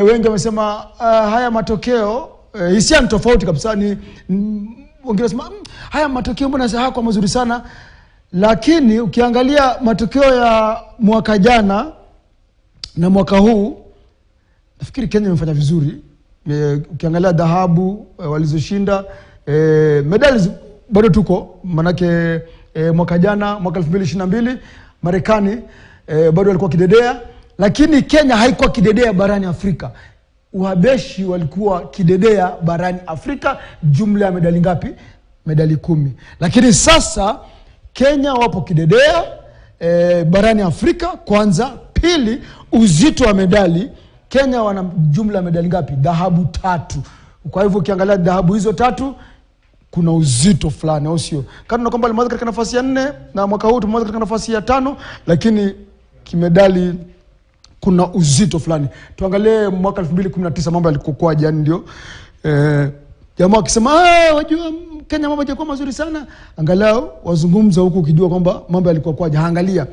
Wengi wamesema haya matokeo hisia ni tofauti kabisa. Ni wengine wasema haya matokeo mbona hayako mazuri sana, lakini ukiangalia matokeo ya mwaka jana na mwaka huu, nafikiri Kenya imefanya vizuri. Ukiangalia dhahabu walizoshinda, medali bado tuko, manake mwaka jana mwaka 2022 Marekani bado walikuwa kidedea, lakini Kenya haikuwa kidedea barani Afrika. Uhabeshi walikuwa kidedea barani Afrika. Jumla ya medali ngapi? Medali 10. Lakini sasa Kenya wapo kidedea barani Afrika kwanza. Pili, uzito wa medali, Kenya wana jumla ya medali ngapi? Dhahabu 3. Kwa hivyo ukiangalia dhahabu hizo 3 kuna uzito fulani, au sio? Kana kwamba limeweza katika nafasi ya 4 na mwaka huu tumeweza katika nafasi ya 5, lakini kimedali kuna uzito fulani. Tuangalie mwaka 2019 mambo yalikokuwa jana, ndio jamaa wakisema wajua Kenya mambo yalikuwa mazuri sana, angalau wazungumza huku ukijua kwamba mambo yalikuwa kwaje. Angalia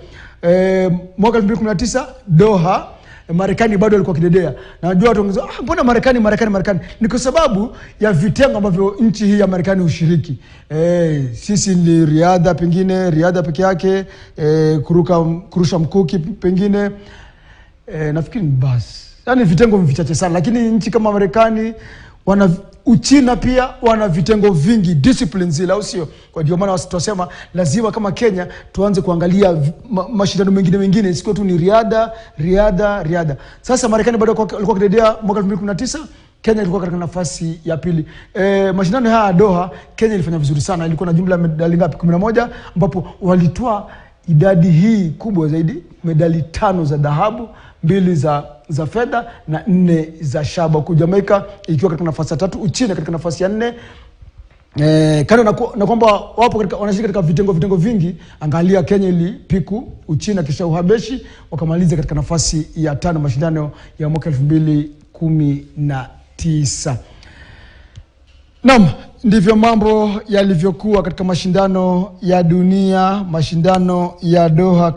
mwaka 2019 Doha, Marekani bado walikuwa kidedea. Na najua watu wangesema mbona Marekani. Ni kwa sababu ya vitengo ambavyo nchi hii ya Marekani ushiriki. Sisi ni riadha, pengine riadha peke yake, kurusha mkuki pengine, nafikiri ni basi. Yaani vitengo vichache sana, lakini nchi kama Marekani Uchina pia wana vitengo vingi, disciplines zile, au sio? Kwa ndio maana wasitosema lazima kama Kenya tuanze kuangalia mashindano mengine sio tu ni riadha. Sasa Marekani bado walikuwa kidedea mwaka 2019, Kenya ilikuwa katika nafasi ya pili. Mashindano haya Doha, Kenya ilifanya vizuri sana, ilikuwa na jumla ya medali ngapi? 11, ambapo walitoa idadi hii kubwa zaidi, medali 5 za dhahabu, 2 za fedha na 4 za shaba, huku Jamaica ikiwa katika nafasi ya 3, Uchina katika nafasi ya 4. Kando na kwamba wapo katika wanashiriki katika vitengo vingi, angalia Kenya ilipiku Uchina kisha Uhabeshi wakamaliza katika nafasi ya 5 mashindano ya mwaka 2019. Naam, ndivyo mambo yalivyokuwa katika mashindano ya dunia, mashindano ya Doha.